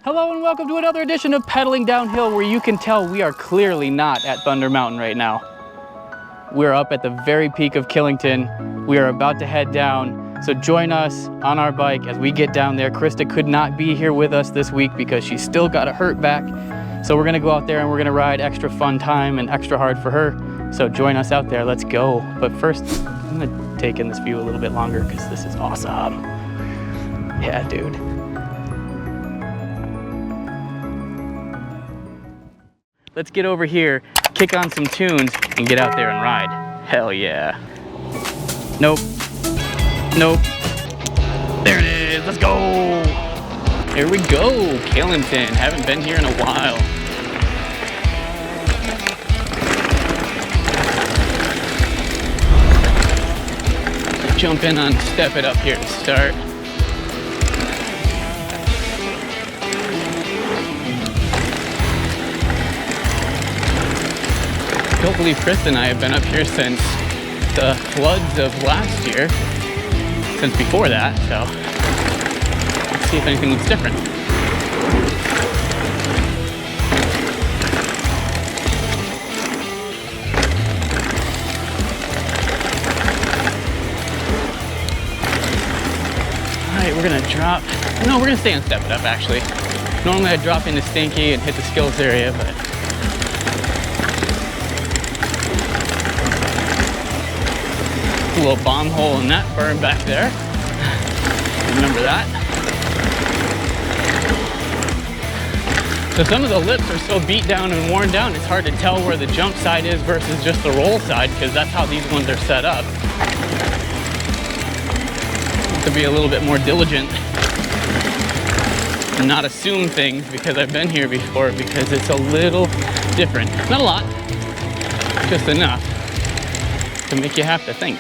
Hello and welcome to another edition of Pedaling Downhill, where you can tell we are clearly not at Thunder Mountain right now. We're up at the very peak of Killington. We are about to head down, so join us on our bike as we get down there. Krista could not be here with us this week because she's still got a hurt back. So we're gonna go out there and we're gonna ride extra fun time and extra hard for her. So join us out there, let's go. But first, I'm gonna take in this view a little bit longer because this is awesome. Yeah, dude. Let's get over here, kick on some tunes, and get out there and ride. Hell yeah. Nope. Nope. There it is, let's go. Here we go, Killington. Haven't been here in a while. Jump in on Step It Up here to start. I don't believe Chris and I have been up here since the floods of last year, since before that, so let's see if anything looks different. All right, we're gonna drop, no, we're gonna stay on Step It Up actually. Normally I drop into Stinky and hit the skills area, but a little bomb hole in that berm back there. Remember that. So some of the lips are so beat down and worn down, it's hard to tell where the jump side is versus just the roll side, because that's how these ones are set up. To be a little bit more diligent and not assume things because I've been here before, because it's a little different. Not a lot, just enough to make you have to think.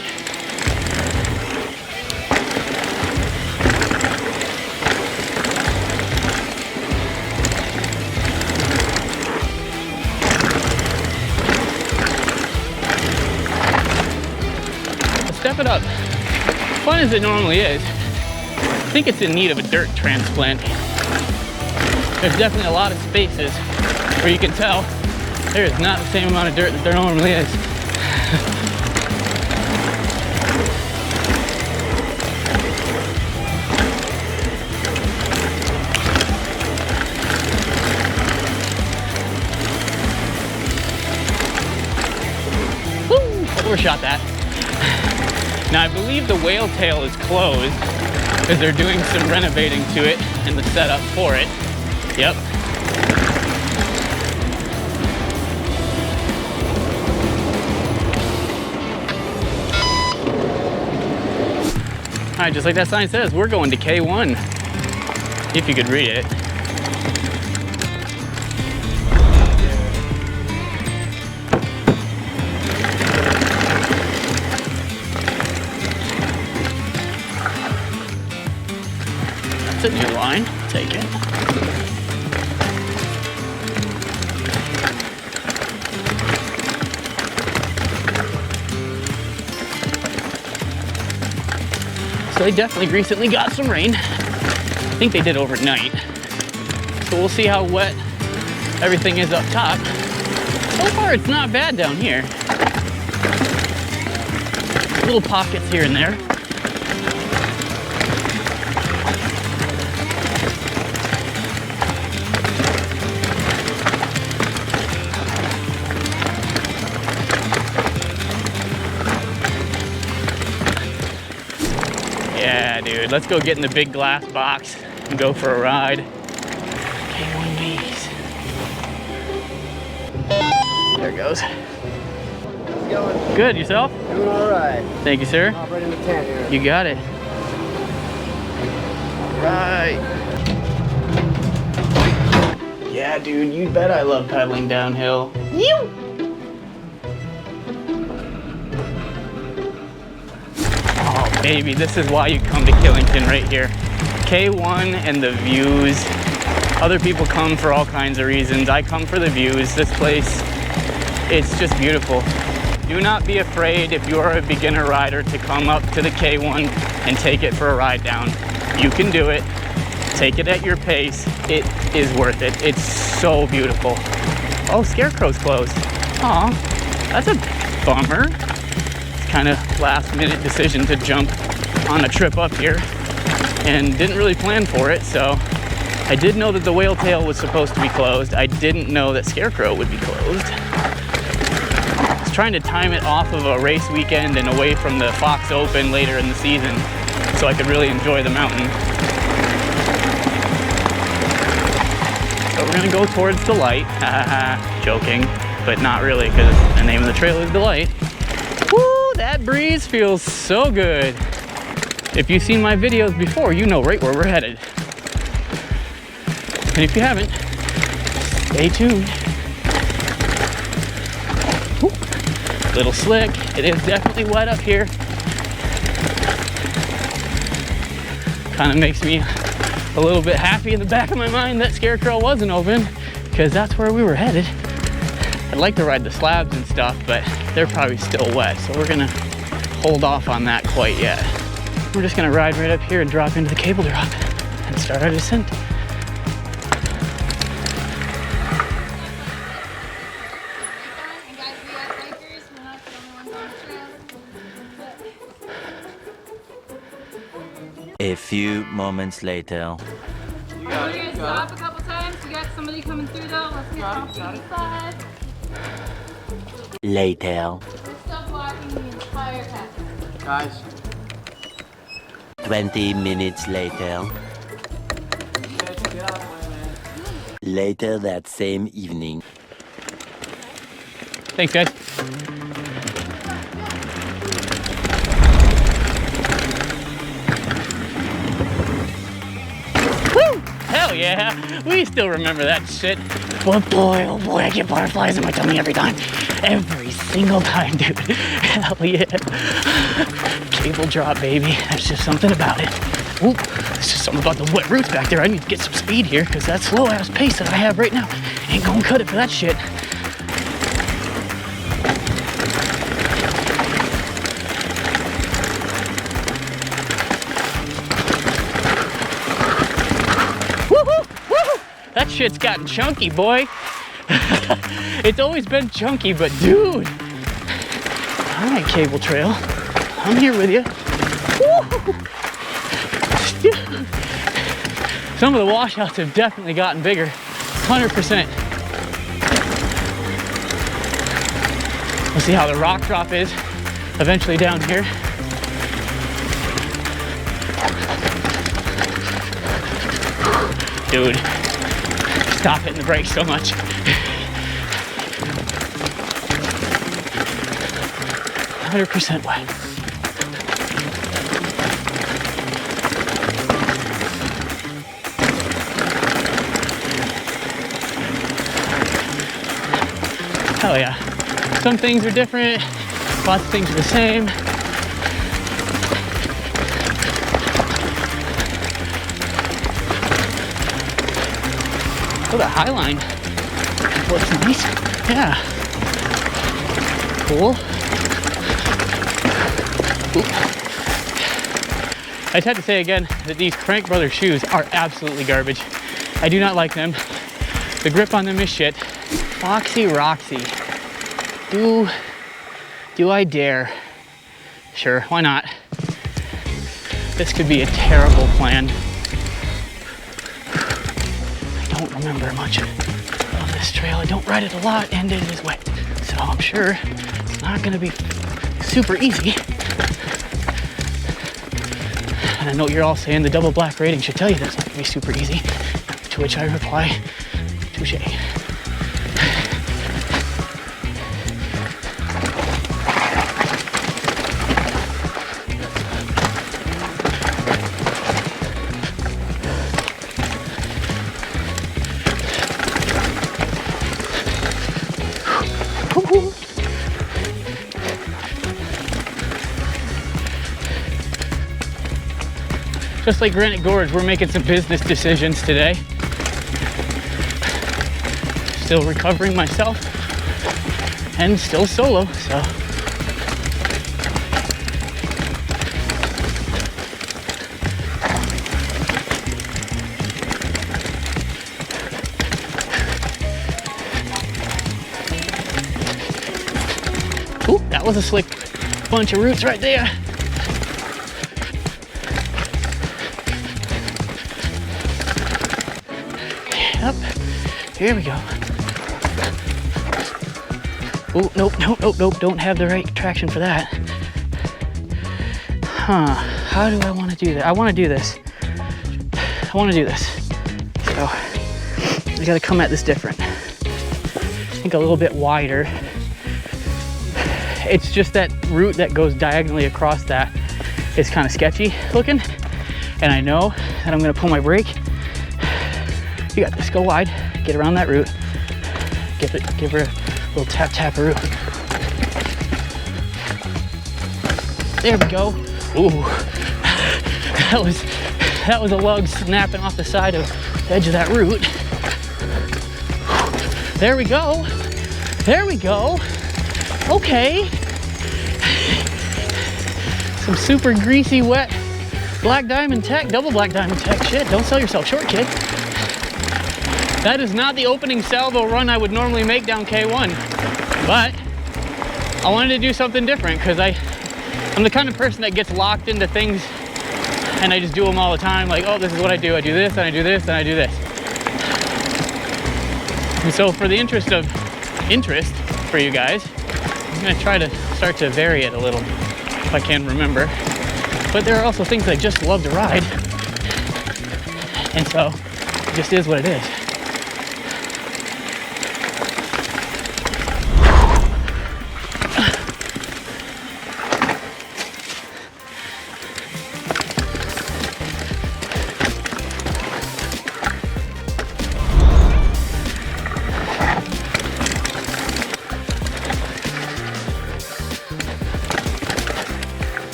Step It Up, fun as it normally is, I think it's in need of a dirt transplant. There's definitely a lot of spaces where you can tell there is not the same amount of dirt that there normally is. Woo! Overshot that. Now I believe the whale tail is closed because they're doing some renovating to it and the setup for it. Yep. All right, just like that sign says, we're going to K1, if you could read it. That's a new line, take it. So they definitely recently got some rain. I think they did overnight. So we'll see how wet everything is up top. So far it's not bad down here. Little pockets here and there. Yeah, dude, let's go get in the big glass box and go for a ride. K1Bs. There it goes. How's it going? Good, yourself? Doing all right. Thank you, sir. Hop right in the tent here. You got it. Right. Yeah, dude, you bet I love pedaling downhill. You. Oh, baby, this is why you come to Killington right here. K1 and the views. Other people come for all kinds of reasons. I come for the views. This place, it's just beautiful. Do not be afraid if you are a beginner rider to come up to the K1 and take it for a ride down. You can do it. Take it at your pace. It is worth it. It's so beautiful. Oh, Scarecrow's closed. Aw, that's a bummer. It's kind of last minute decision to jump on a trip up here and didn't really plan for it, so I did know that the Whale Tail was supposed to be closed. I didn't know that Scarecrow would be closed. I was trying to time it off of a race weekend and away from the Fox Open later in the season so I could really enjoy the mountain. So we're gonna go towards the light. Joking, but not really, because the name of the trail is Delight. Woo, that breeze feels so good. If you've seen my videos before, you know right where we're headed. And if you haven't, stay tuned. Woo, little slick. It is definitely wet up here. Kind of makes me a little bit happy in the back of my mind that Scarecrow wasn't open, because that's where we were headed. I'd like to ride the slabs and stuff, but they're probably still wet, so we're gonna hold off on that quite yet. We're just gonna ride right up here and drop into the cable drop and start our descent. A few moments later. We're gonna stop a couple times. We got somebody coming through though. Let's get off to the side. Later. We're still blocking the entire path. Guys. 20 minutes later. Get out of the way, man. Later that same evening. Thanks, guys. Woo! Hell yeah! We still remember that shit. But boy, oh boy, I get butterflies in my tummy every time. Every single time, dude. Hell yeah. Cable drop, baby. There's just something about it. Oop, there's just something about the wet roots back there. I need to get some speed here, because that slow ass pace that I have right now ain't gonna cut it for that shit. That shit's gotten chunky, boy. It's always been chunky, but dude. All right, cable trail. I'm here with you. Some of the washouts have definitely gotten bigger. 100%. We'll see how the rock drop is eventually down here. Dude. Stop hitting the brakes so much. %100% wet. Hell yeah. Some things are different, lots of things are the same. Oh, the High Line looks nice. Yeah. Cool. Oop. I just had to say again that these Crank Brothers shoes are absolutely garbage. I do not like them. The grip on them is shit. Foxy Roxy. Do I dare? Sure, why not? This could be a terrible plan. I don't remember much of this trail. I don't ride it a lot and it is wet. So I'm sure it's not gonna be super easy. And I know you're all saying the double black rating should tell you that's not gonna be super easy. To which I reply, touche. Just like Granite Gorge, we're making some business decisions today. Still recovering myself and still solo, so. was a slick bunch of roots right there. Yep, here we go. Oh, nope, don't have the right traction for that. Huh, how do I want to do that? I want to do this. So, I gotta come at this different. I think a little bit wider. It's just that root that goes diagonally across that is kind of sketchy looking. And I know that I'm gonna pull my brake. You got this, go wide, get around that root. Give her a little tap root. There we go. Ooh, that was a lug snapping off the side of the edge of that root. There we go. Okay. Some super greasy, wet black diamond tech, double black diamond tech. Shit, don't sell yourself short, kid. That is not the opening salvo run I would normally make down K1, but I wanted to do something different because I'm the kind of person that gets locked into things and I just do them all the time. Like, oh, this is what I do. I do this, and I do this, and I do this. And so for the interest for you guys, I'm gonna try to start to vary it a little if I can remember. But there are also things I just love to ride. And so it just is what it is.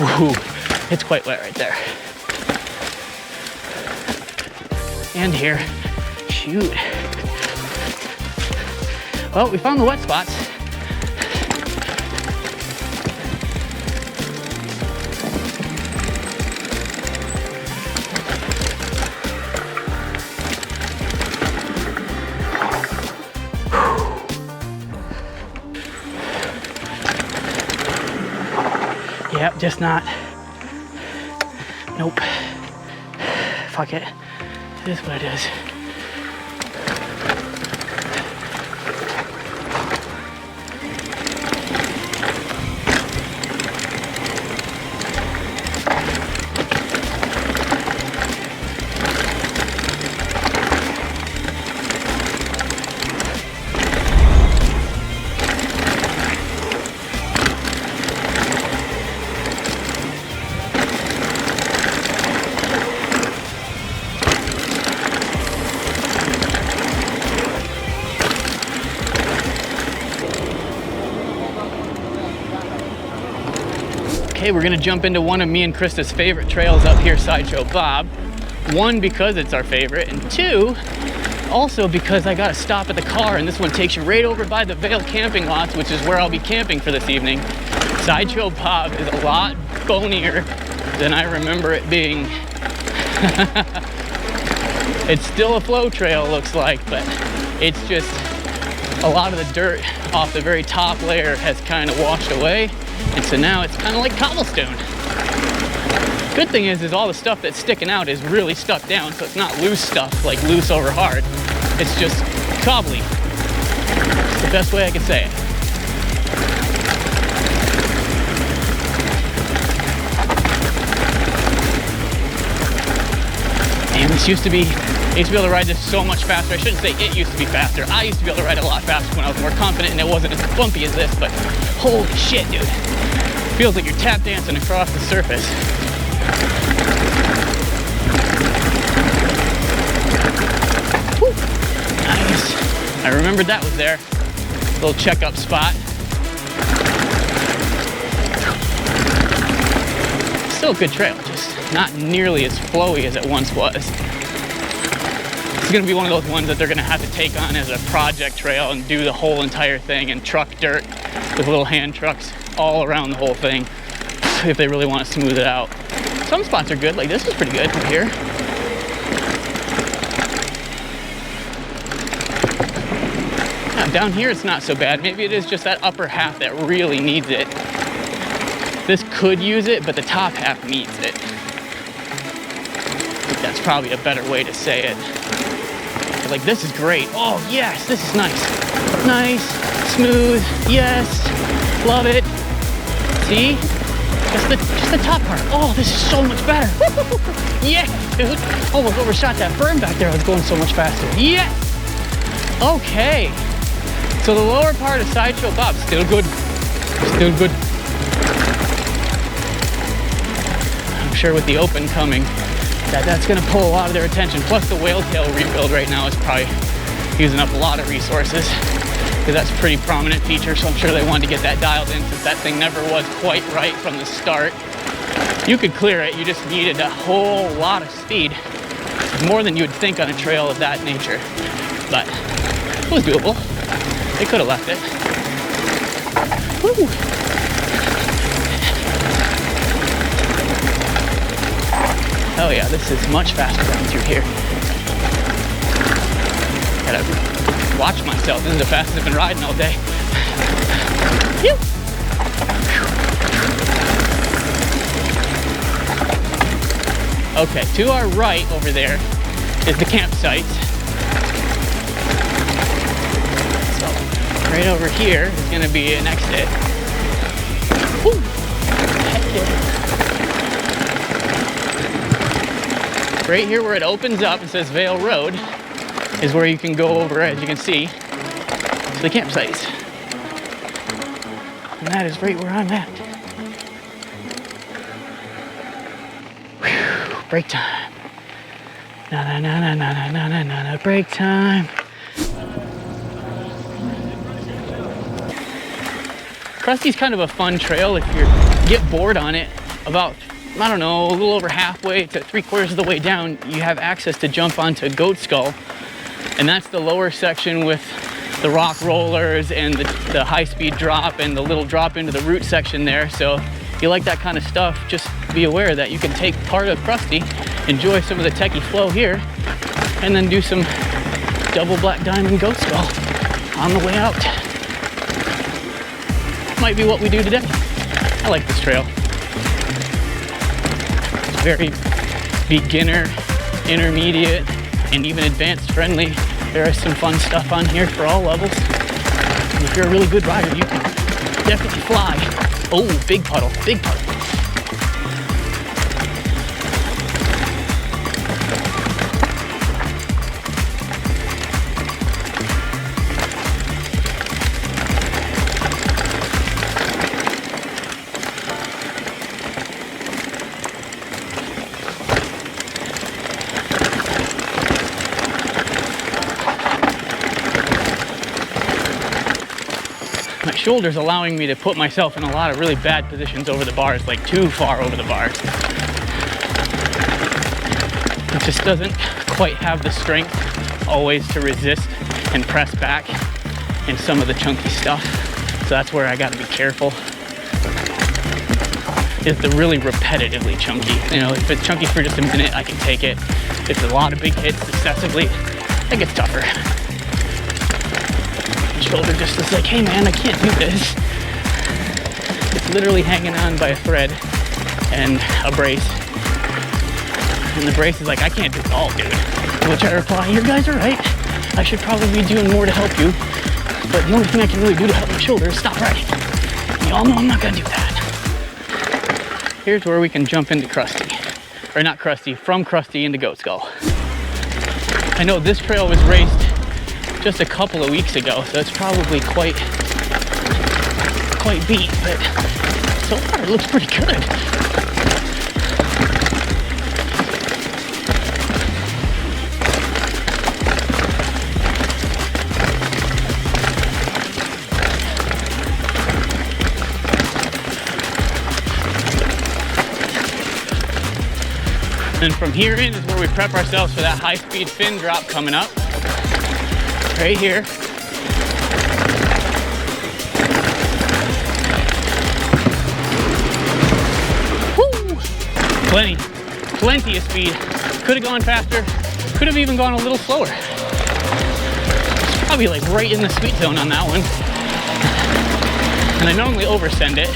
Ooh, it's quite wet right there. And here, shoot. Well, we found the wet spots. Yep, just not. Nope. Fuck it. It is what it is. Okay, we're gonna jump into one of me and Krista's favorite trails up here, Sideshow Bob. One, because it's our favorite, and two, also because I gotta stop at the car, and this one takes you right over by the Vale camping lots, which is where I'll be camping for this evening. Sideshow Bob is a lot bonier than I remember it being. It's still a flow trail, looks like, but it's just a lot of the dirt off the very top layer has kind of washed away. And so now it's kind of like cobblestone. Good thing is all the stuff that's sticking out is really stuck down, so it's not loose stuff, like loose over hard. It's just cobbly. It's the best way I can say it. And this used to be, I used to be able to ride this so much faster. I shouldn't say it used to be faster. I used to be able to ride a lot faster when I was more confident and it wasn't as bumpy as this, but holy shit, dude. Feels like you're tap dancing across the surface. Woo. Nice. I remembered that was there. Little checkup spot. Still a good trail, just not nearly as flowy as it once was. It's gonna be one of those ones that they're gonna have to take on as a project trail and do the whole entire thing and truck dirt with little hand trucks all around the whole thing if they really want to smooth it out. Some spots are good, like this is pretty good right here. Now, down here it's not so bad. Maybe it is just that upper half that really needs it. This could use it, but the top half needs it. I think that's probably a better way to say it. But like this is great. Oh yes, this is nice. Nice, smooth, yes, love it. See? Just the top part. Oh, this is so much better. Yeah, dude. Almost overshot that berm back there. I was going so much faster. Yes. Okay. So the lower part of Sideshow Bob, still good. Still good. I'm sure with the open coming, that's gonna pull a lot of their attention. Plus the whale tail rebuild right now is probably using up a lot of resources, because that's a pretty prominent feature, so I'm sure they wanted to get that dialed in since that thing never was quite right from the start. You could clear it, you just needed a whole lot of speed. More than you would think on a trail of that nature. But it was doable. They could have left it. Woo. Oh yeah, this is much faster down through here. Gotta watch myself. This is the fastest I've been riding all day. Phew. Okay, to our right over there is the campsite. So right over here is gonna be an exit. Woo. Heck yeah. Right here where it opens up, it says Vale Road, is where you can go over, as you can see, to the campsites. And that is right where I'm at. Whew, break time. Na na na na na na na na na, break time. Krusty's kind of a fun trail if you get bored on it. About, I don't know, a little over halfway to 3/4 of the way down, you have access to jump onto Goat Skull. And that's the lower section with the rock rollers and the high-speed drop and the little drop into the root section there. So if you like that kind of stuff, just be aware that you can take part of Krusty, enjoy some of the techie flow here, and then do some double black diamond Goat Skull on the way out. Might be what we do today. I like this trail. It's very beginner, intermediate, and even advanced friendly. There is some fun stuff on here for all levels. And if you're a really good rider, you can definitely fly. Oh, big puddle, big puddle. My shoulder's allowing me to put myself in a lot of really bad positions over the bars, like too far over the bars. It just doesn't quite have the strength always to resist and press back in some of the chunky stuff. So that's where I gotta be careful. It's the really repetitively chunky. You know, if it's chunky for just a minute, I can take it. If it's a lot of big hits successively, it gets tougher. Shoulder just is like, hey man, I can't do this. It's literally hanging on by a thread and a brace. And the brace is like, I can't do it all, dude. To which I reply, you guys are right. I should probably be doing more to help you. But the only thing I can really do to help my shoulder is stop riding. You all know I'm not gonna do that. Here's where we can jump into Krusty. Or not Krusty, from Krusty into Goat Skull. I know this trail was raced just a couple of weeks ago, so it's probably quite beat, but so far it looks pretty good. And from here in is where we prep ourselves for that high-speed fin drop coming up. Right here. Woo! Plenty of speed. Could have gone faster. Could have even gone a little slower. Probably like right in the sweet zone on that one. And I normally oversend it.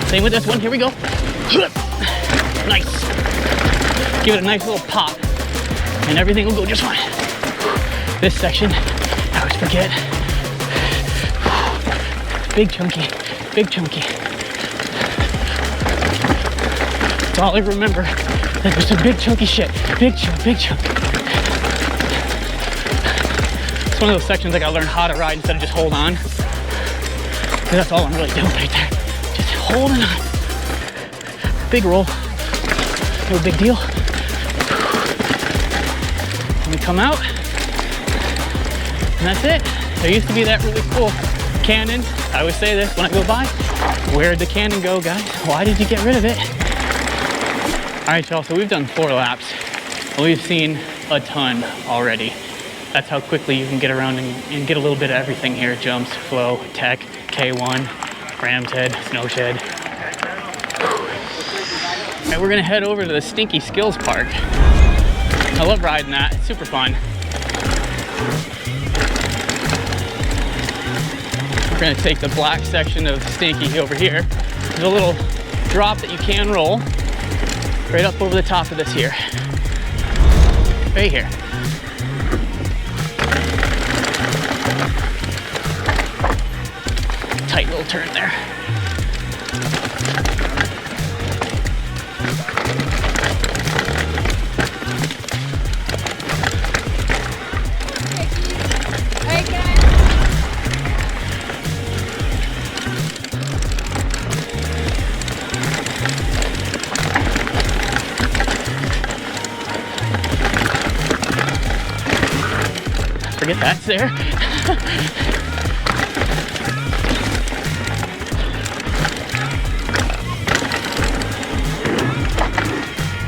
Same with this one, here we go. Nice. Give it a nice little pop and everything will go just fine. This section, I always forget. Big chunky, big chunky. That's all I remember. That was some big chunky shit. Big chunk, big chunk. It's one of those sections I gotta learn how to ride instead of just hold on. Because that's all I'm really doing right there. Just holding on. Big roll. No big deal. When we come out, and that's it. There used to be that really cool cannon. I always say this when I go by. Where'd the cannon go, guys? Why did you get rid of it? All right, y'all, so we've done 4 laps. And we've seen a ton already. That's how quickly you can get around and get a little bit of everything here. Jumps, flow, tech, K1, Ram's Head, Snow Shed. All right, we're gonna head over to the Stinky Skills Park. I love riding that, it's super fun. We're gonna take the black section of Stinky over here. There's a little drop that you can roll right up over the top of this here. Right here. Tight little turn there. Forget that's there.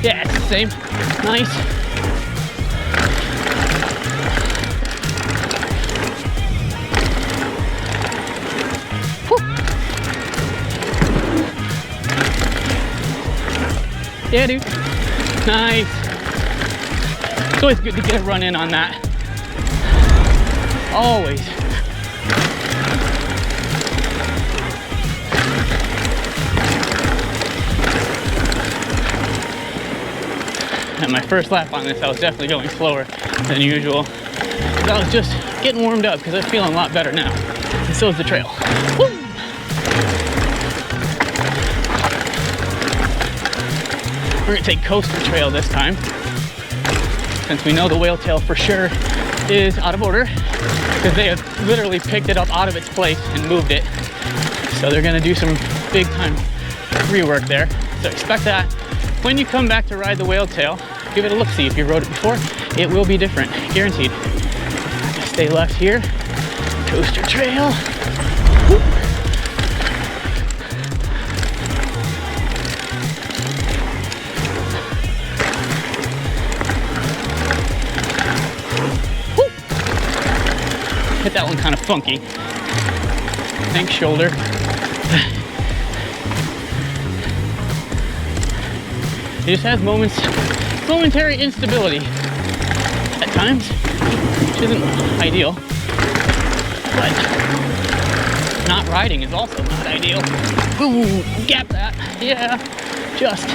Yeah, it's the same. Nice. Whew. Yeah, dude. Nice. It's always good to get a run in on that. Always. At my first lap on this, I was definitely going slower than usual. Because I was just getting warmed up because I'm feeling a lot better now. And so is the trail. Woo! We're gonna take Coaster Trail this time. Since we know the whale tail for sure is out of order. Because they have literally picked it up out of its place and moved it. So they're gonna do some big time rework there. So expect that. When you come back to ride the whale tail, give it a look-see. If you rode it before, it will be different, guaranteed. Stay left here, Coaster Trail. Whoop. Hit that one kind of funky. Thanks, shoulder. It just has momentary instability at times, which isn't ideal, but not riding is also not ideal. Ooh, gap that, yeah, just.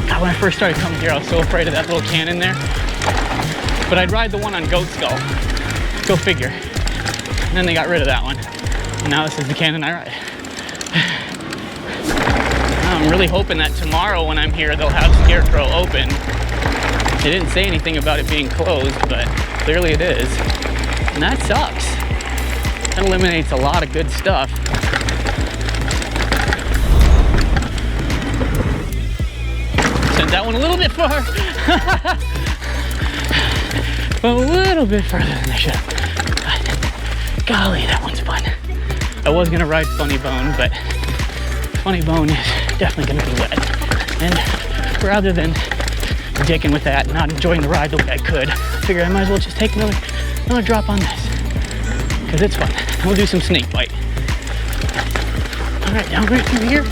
God, when I first started coming here, I was so afraid of that little cannon there. But I'd ride the one on Goat Skull. Go figure. And then they got rid of that one. And now this is the cannon I ride. I'm really hoping that tomorrow when I'm here, they'll have Scarecrow open. They didn't say anything about it being closed, but clearly it is. And that sucks. That eliminates a lot of good stuff. little bit far. A little bit further than I should have. But golly, that one's fun. I was gonna ride Funny Bone, but Funny Bone is definitely gonna be wet. And rather than dicking with that and not enjoying the ride the way I could, I figured I might as well just take another drop on this, because it's fun. And we'll do some Snakebite. All right, down right through here.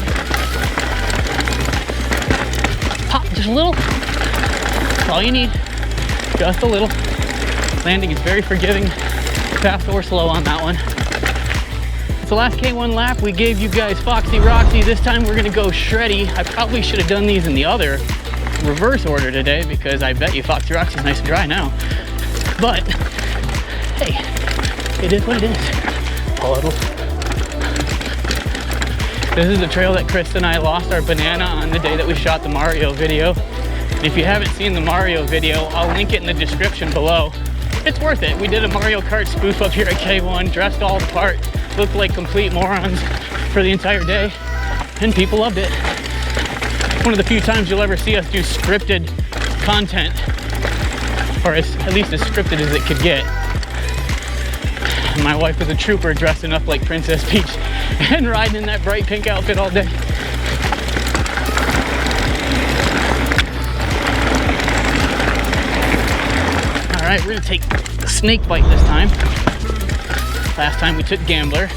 Pop just a little. That's all you need, just a little. Landing is very forgiving, fast or slow on that one. So last K1 lap, we gave you guys Foxy Roxy. This time we're gonna go Shreddy. I probably should have done these in the other reverse order today, because I bet you Foxy Roxy's nice and dry now. But, hey, it is what it is. Puddle. This is the trail that Chris and I lost our banana on the day that we shot the Mario video. And if you haven't seen the Mario video, I'll link it in the description below. It's worth it. We did a Mario Kart spoof up here at K1, dressed all the part, looked like complete morons for the entire day, and people loved it. One of the few times you'll ever see us do scripted content, or at least as scripted as it could get. My wife was a trooper, dressing up like Princess Peach and riding in that bright pink outfit all day. All right, we're gonna take the Snakebite this time. Last time we took Gambler,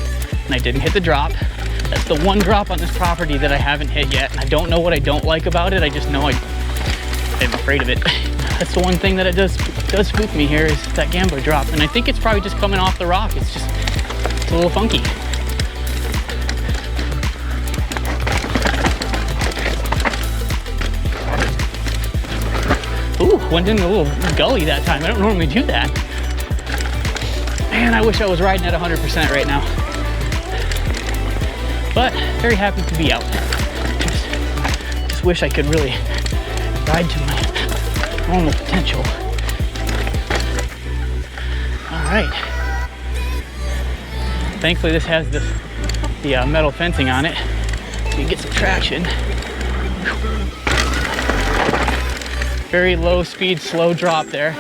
and I didn't hit the drop. That's the one drop on this property that I haven't hit yet. And I don't know what I don't like about it. I just know I'm afraid of it. That's the one thing that it does spook me here, is that Gambler drop. And I think it's probably just coming off the rock. It's a little funky. Ooh, went in a little gully that time. I don't normally do that. Man, I wish I was riding at 100% right now. But very happy to be out. Just wish I could really ride to my normal potential. All right. Thankfully this has the metal fencing on it, so you get some traction. Very low speed, slow drop there.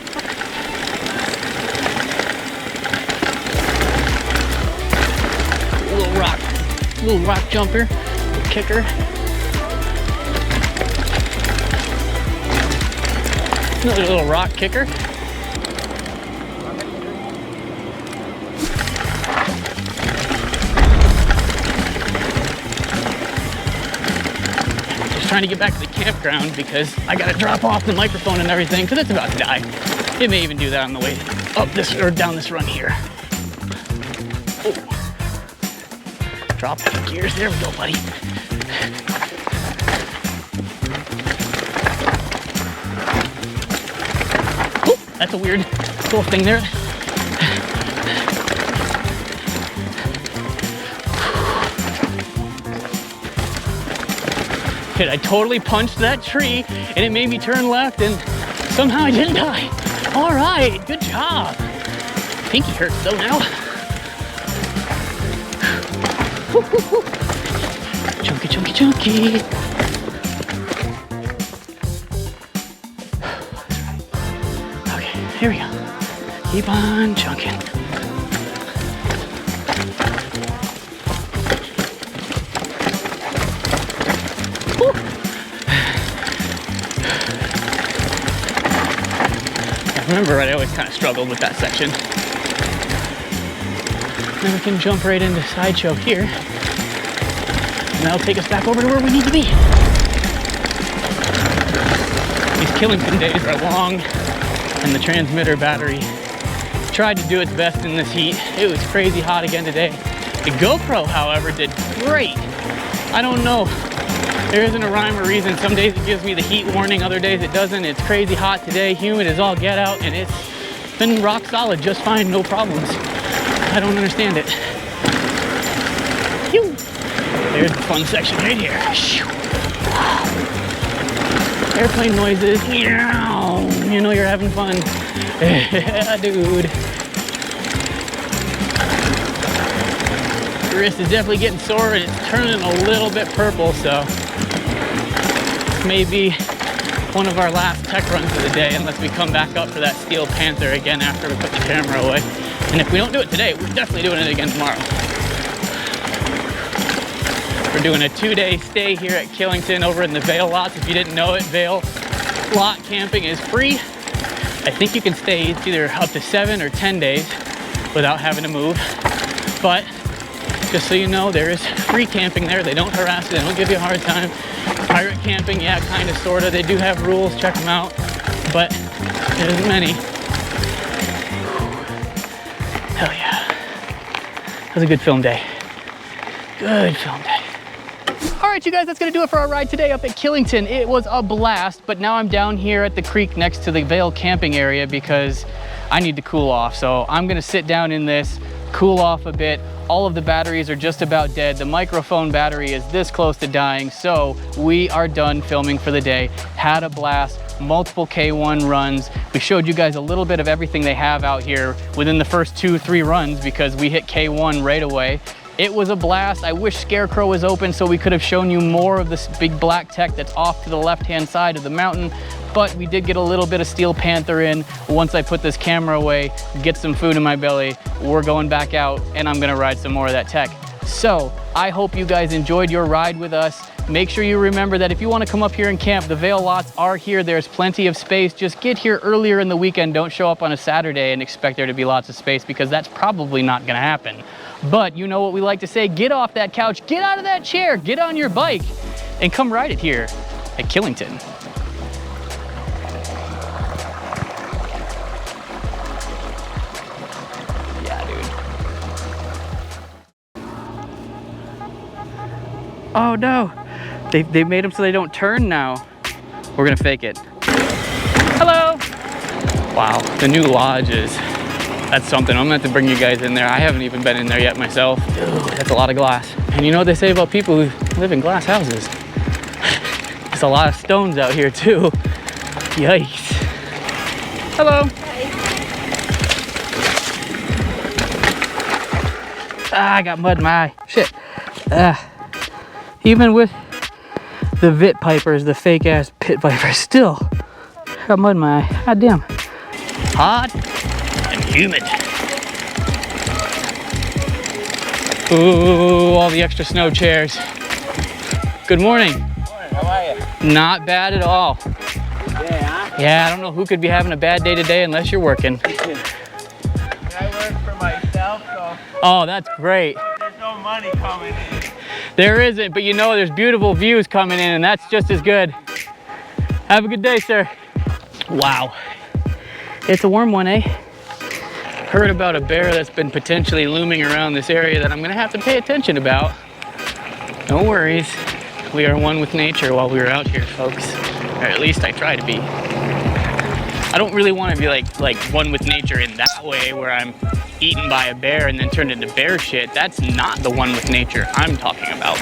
Little rock jumper, little kicker. Another little rock kicker. Just trying to get back to the campground because I gotta drop off the microphone and everything because it's about to die. It may even do that on the way up this or down this run here. Oh. Drop the gears. There we go, buddy. Oh, that's a weird little thing there. Dude, I totally punched that tree and it made me turn left and somehow I didn't die. All right, good job. Pinky hurts though now. Chunky, chunky, chunky. Okay, here we go. Keep on chunking. Woo. I remember I always kind of struggled with that section. Then we can jump right into Sideshow here. And that'll take us back over to where we need to be. These Killington days are long, and the transmitter battery tried to do its best in this heat. It was crazy hot again today. The GoPro, however, did great. I don't know. There isn't a rhyme or reason. Some days it gives me the heat warning, other days it doesn't. It's crazy hot today, humid as all get out, and it's been rock solid just fine, no problems. I don't understand it. Phew. There's the fun section right here. Airplane noises. You know you're having fun. Yeah, dude. The wrist is definitely getting sore and it's turning a little bit purple, so maybe one of our last tech runs of the day, unless we come back up for that Steel Panther again after we put the camera away. And if we don't do it today, we're definitely doing it again tomorrow. We're doing a 2-day stay here at Killington over in the Vale lots. If you didn't know it, Vale lot camping is free. I think you can stay either up to 7 or 10 days without having to move. But just so you know, there is free camping there. They don't harass you, they don't give you a hard time. Pirate camping, yeah, kind of, sort of. They do have rules, check them out. But there isn't many. Hell yeah. That was a good film day. Good film day. All right, you guys, that's gonna do it for our ride today up at Killington. It was a blast, but now I'm down here at the creek next to the Vale camping area because I need to cool off. So I'm gonna sit down in this, cool off a bit. All of the batteries are just about dead. The microphone battery is this close to dying. So we are done filming for the day. Had a blast, multiple K1 runs. We showed you guys a little bit of everything they have out here within the first 2-3 runs because we hit K1 right away. It was a blast. I wish Scarecrow was open so we could have shown you more of this big black tech that's off to the left-hand side of the mountain, but we did get a little bit of Steel Panther in. Once I put this camera away, get some food in my belly, we're going back out and I'm gonna ride some more of that tech. So I hope you guys enjoyed your ride with us. Make sure you remember that if you want to come up here and camp, the Vale lots are here. There's plenty of space. Just get here earlier in the weekend. Don't show up on a Saturday and expect there to be lots of space because that's probably not gonna happen. But you know what we like to say, get off that couch, get out of that chair, get on your bike, and come ride it here at Killington. Yeah, dude. Oh no, they made them so they don't turn now. We're gonna fake it. Hello. Wow, the new lodge is, that's something. I'm gonna have to bring you guys in there. I haven't even been in there yet myself. Dude, that's a lot of glass. And you know what they say about people who live in glass houses? There's a lot of stones out here too. Yikes. Hello. Hi. Ah, I got mud in my eye. Shit. Even with the Vit Pipers, the fake ass pit vipers, still got mud in my eye. God damn. Hot and humid. Ooh, all the extra snow chairs. Good morning. Good morning, how are you? Not bad at all. Yeah, huh? Yeah, I don't know who could be having a bad day today unless you're working. I work for myself, so Oh, that's great. there's no money coming in. There isn't, but you know there's beautiful views coming in and that's just as good. Have a good day, sir. Wow. It's a warm one, eh? Heard about a bear that's been potentially looming around this area that I'm gonna have to pay attention about. No worries. We are one with nature while we were out here, folks. Or at least I try to be. I don't really want to be like one with nature in that way where I'm eaten by a bear and then turned into bear shit. That's not the one with nature I'm talking about.